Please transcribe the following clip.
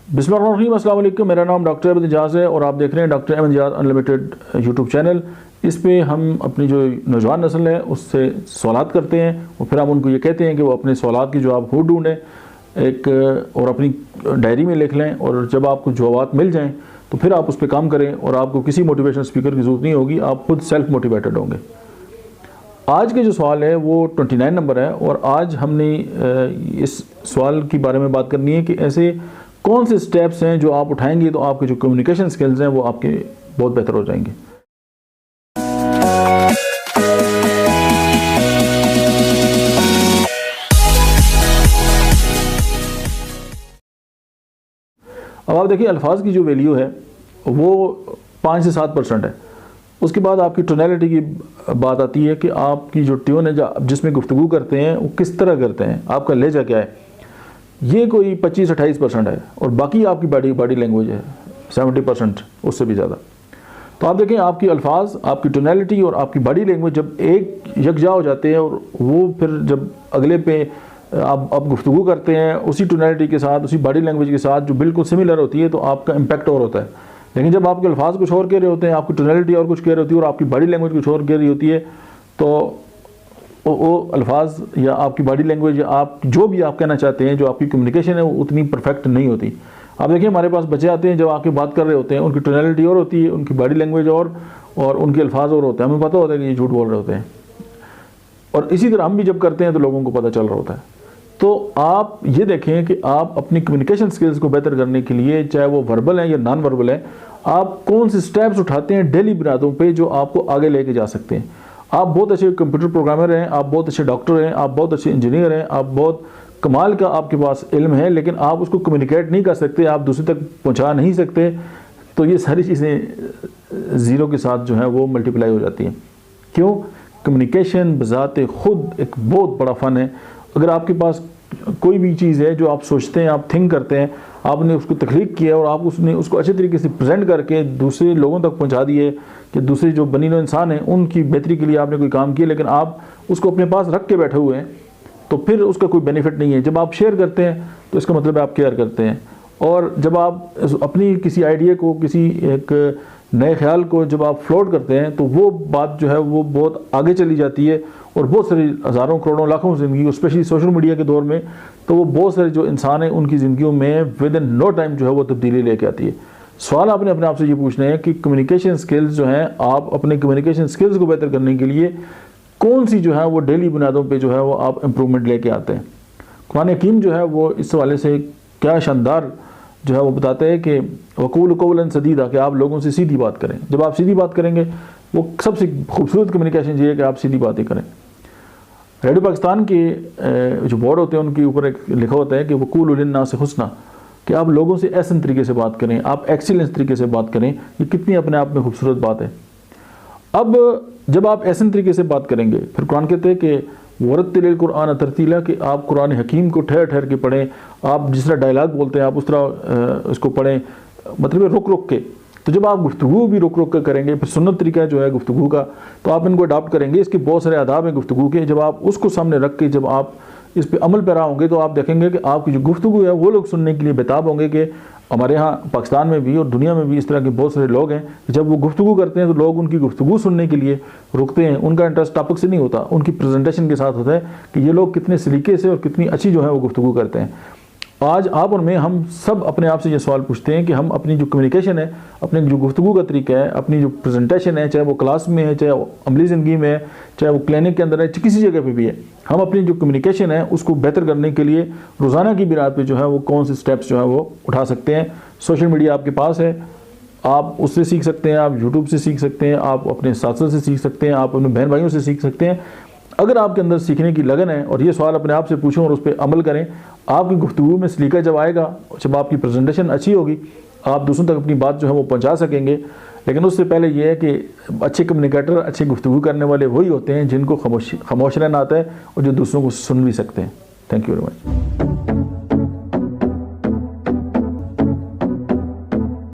बिस्मिल्लाहिर्रहमानिर्रहीम, अस्सलाम वालेकुम। मेरा नाम डॉक्टर अहमद इजाज़ है और आप देख रहे हैं doctor Ahmed Ijaz unlimited YouTube channel. इस पे हम अपनी जो नौजवान नस्ल है उससे सवालात करते हैं और फिर हम उनको ये कहते हैं कि वो अपने सवालात की जवाब खुद ढूंढें एक और अपनी डायरी में लिख लें, और जब आपको जवाब मिल जाएँ तो फिर आप उस पर काम करें और आपको किसी मोटिवेशनल स्पीकर की ज़रूरत नहीं होगी, आप खुद सेल्फ मोटिवेटेड होंगे। आज के जो सवाल है वो 29 नंबर है और आज हमने इस सवाल के बारे में बात करनी है कि ऐसे कौन से स्टेप्स हैं जो आप उठाएंगे तो आपके जो कम्युनिकेशन स्किल्स हैं वो आपके बहुत बेहतर हो जाएंगे। अब आप देखिए, अल्फाज की जो वैल्यू है वो 5 से 7% है। उसके बाद आपकी टोनैलिटी की बात आती है कि आपकी जो ट्यून है जिसमें गुफ्तगू करते हैं वो किस तरह करते हैं, आपका लहजा क्या है, ये कोई 25-28% है। और बाकी आपकी बॉडी लैंग्वेज है 70%, उससे भी ज़्यादा। तो आप देखें, आपकी अल्फाज, आपकी टोनैलिटी और आपकी बॉडी लैंग्वेज जब एक यकजा हो जाते हैं और वो फिर जब अगले पे आप गुफ्तगू करते हैं उसी टोनैलिटी के साथ, उसी बॉडी लैंग्वेज के साथ जो बिल्कुल सिमिलर होती है, तो आपका इम्पैक्ट और होता है। लेकिन जब आपके अल्फाज कुछ और कह रहे होते हैं, आपकी टोनैलिटी और कुछ कह रही होती है और आपकी बॉडी लैंग्वेज कुछ और कह रही होती है, तो वो अल्फाज या आपकी बॉडी लैंग्वेज या आप जो भी आप कहना चाहते हैं, जो आपकी कम्युनिकेशन है वो उतनी परफेक्ट नहीं होती। आप देखिए, हमारे पास बच्चे आते हैं जब आके बात कर रहे होते हैं, उनकी टोनैलिटी और होती है, उनकी बॉडी लैंग्वेज और उनके अल्फाज और होते हैं। हमें पता होता है कि ये झूठ बोल रहे होते हैं, और इसी तरह हम भी जब करते हैं तो लोगों को पता चल रहा होता है। तो आप ये देखें कि आप अपनी कम्युनिकेशन स्किल्स को बेहतर करने के लिए, चाहे वो वर्बल है या नॉन वर्बल है, आप कौन से स्टेप्स उठाते हैं डेली बुनियादों पे जो आपको आगे लेके जा सकते हैं। आप बहुत अच्छे कंप्यूटर प्रोग्रामर हैं, आप बहुत अच्छे डॉक्टर हैं, आप बहुत अच्छे इंजीनियर हैं, आप बहुत कमाल का आपके पास इल्म है, लेकिन आप उसको कम्युनिकेट नहीं कर सकते, आप दूसरे तक पहुंचा नहीं सकते, तो ये सारी चीज़ें ज़ीरो के साथ जो है वो मल्टीप्लाई हो जाती हैं। क्यों? कम्युनिकेशन बज़ाते खुद एक बहुत बड़ा फ़न है। अगर आपके पास कोई भी चीज़ है जो आप सोचते हैं, आप थिंक करते हैं, आपने उसको तख्लीक किया और आप उसको अच्छे तरीके से प्रेजेंट करके दूसरे लोगों तक पहुंचा दिए कि दूसरे जो बनी हुए इंसान हैं उनकी बेहतरी के लिए आपने कोई काम किया, लेकिन आप उसको अपने पास रख के बैठे हुए हैं, तो फिर उसका कोई बेनिफिट नहीं है। जब आप शेयर करते हैं तो इसका मतलब है आप केयर करते हैं, और जब आप अपनी किसी आइडिया को, किसी एक नए ख्याल को जब आप फ्लोट करते हैं तो वो बात जो है वो बहुत आगे चली जाती है, और बहुत सारी हज़ारों करोड़ों लाखों ज़िंदगी, स्पेशली सोशल मीडिया के दौर में, तो वो बहुत सारे जो इंसान हैं उनकी ज़िंदगियों में विद इन नो टाइम जो है वो तब्दीली लेके आती है। सवाल आपने अपने आप से ये पूछना है कि कम्युनिकेशन स्किल्स जो हैं, आप अपने कम्युनिकेशन स्किल्स को बेहतर करने के लिए कौन सी जो है वो डेली बुनियादों पर जो है वो आप इम्प्रूवमेंट लेके आते हैं। कुरान हकीम जो है वो इस हवाले से क्या शानदार जो है वो बताते हैं कि वक़ूल क़ौलन सदीदा, कि आप लोगों से सीधी बात करें। जब आप सीधी बात करेंगे, वो सबसे खूबसूरत कम्युनिकेशन ये है कि आप सीधी बातें करें। रेडियो पाकिस्तान के जो बोर्ड होते हैं उनके ऊपर एक लिखा होता है कि वक़ूलु लिन्नास हुस्ना, कि आप लोगों से ऐसे तरीके से बात करें, आप एक्सीलेंस तरीके से बात करें। ये कितनी अपने आप में खूबसूरत बात है। अब जब आप ऐसे तरीके से बात करेंगे, फिर कुरान कहते हैं कि वरत्तिलिल कुरान तरतीला, कि आप कुरान हकीम को ठहर ठहर के पढ़ें। आप जिस तरह डायलॉग बोलते हैं आप उस तरह उसको पढ़ें, मतलब रुक रुक के। तो जब आप गुफ्तगू भी रुक रुक कर करेंगे, फिर सुन्नत तरीका जो है गुफ्तगू का, तो आप इनको अडॉप्ट करेंगे। इसके बहुत सारे आदाब हैं गुफ्तगू के, जब आप उसको सामने रख के जब आप इस पे अमल पैरा होंगे तो आप देखेंगे कि आपकी जो गुफ्तगू है वो लोग सुनने के लिए बेताब होंगे। कि हमारे यहाँ पाकिस्तान में भी और दुनिया में भी इस तरह के बहुत सारे लोग हैं, जब वो गुफ्तगू करते हैं तो लोग उनकी गुफ्तगू सुनने के लिए रुकते हैं। उनका इंटरेस्ट टॉपिक से नहीं होता, उनकी प्रेजेंटेशन के साथ होता है कि ये लोग कितने सलीके से और कितनी अच्छी जो है वो गुफ्तगू करते हैं। आज आप और मैं, हम सब अपने आप से ये सवाल पूछते हैं कि हम अपनी जो कम्युनिकेशन है, अपने जो गुफ्तगू का तरीका है, अपनी जो प्रेजेंटेशन है, चाहे वो क्लास में है, चाहे वो अमली ज़िंदगी में है, चाहे वो क्लिनिक के अंदर है, किसी जगह पे भी है, हम अपनी जो कम्युनिकेशन है उसको बेहतर करने के लिए रोज़ाना की बिना पे जो है वो कौन से स्टेप्स जो है वो उठा सकते हैं। सोशल मीडिया आपके पास है, आप उससे सीख सकते हैं, आप यूट्यूब से सीख सकते हैं, आप अपने साथियों से सीख सकते हैं, आप अपने बहन भाइयों से सीख सकते हैं। अगर आपके अंदर सीखने की लगन है और ये सवाल अपने आप से पूछें और उस पर अमल करें, आपकी गुफ्तगू में सलीका जब आएगा, जब आपकी प्रेजेंटेशन अच्छी होगी, आप दूसरों तक अपनी बात जो है वो पहुंचा सकेंगे। लेकिन उससे पहले ये है कि अच्छे कम्युनिकेटर, अच्छे गुफ्तगू करने वाले वही होते हैं जिनको खामोश रहना आता है और जो दूसरों को सुन भी सकते हैं। Thank you very much.